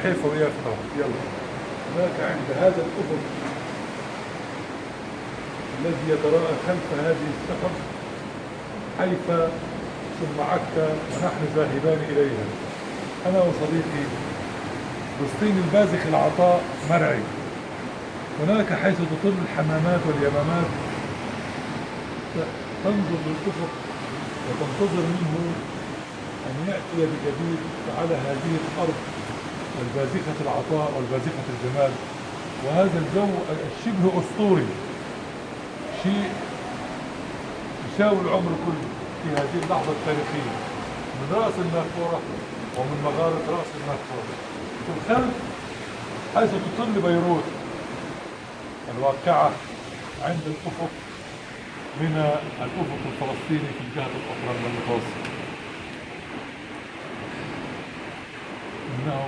حيفا وياك طبعا. يلا. هناك عند هذا الأفق الذي يتراءى خلف هذه السحب حيفا ثم عكا ونحن ذاهبان إليها أنا وصديقي فلسطين البازخ العطاء مرعي. هناك حيث تطل الحمامات واليمامات تنظر للأفق وتنتظر منه أن يأتي بجديد على هذه الأرض البازخة العطاء والبازخة الجمال. وهذا الجو الشبه أسطوري شيء يساوي العمر كله في هذه اللحظة التاريخية من رأس النافورة ومن مغارة رأس النافورة في الخلف حيث تطل بيروت الواقعة عند الأفق من الأفق الفلسطيني في الجهة الأخرى من المتوسط. إنه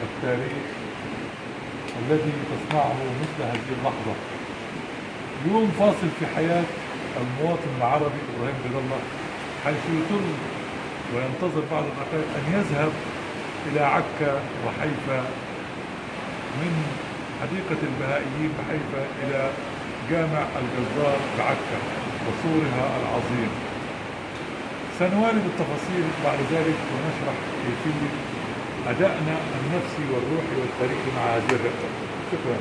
التاريخ الذي تصنعه مثل هذه اللحظة يوم فاصل في حياة المواطن العربي إبراهيم رضا الله، حيث يطل وينتظر بعض الدقائق أن يذهب إلى عكا وحيفا، من حديقة البهائيين بحيفا إلى جامع الجزار بعكا وسورها العظيم. سنوالد التفاصيل بعد ذلك ونشرح كيفية أدائنا النفسي والروحي والتاريخي مع هذه الرحلة. شكرا.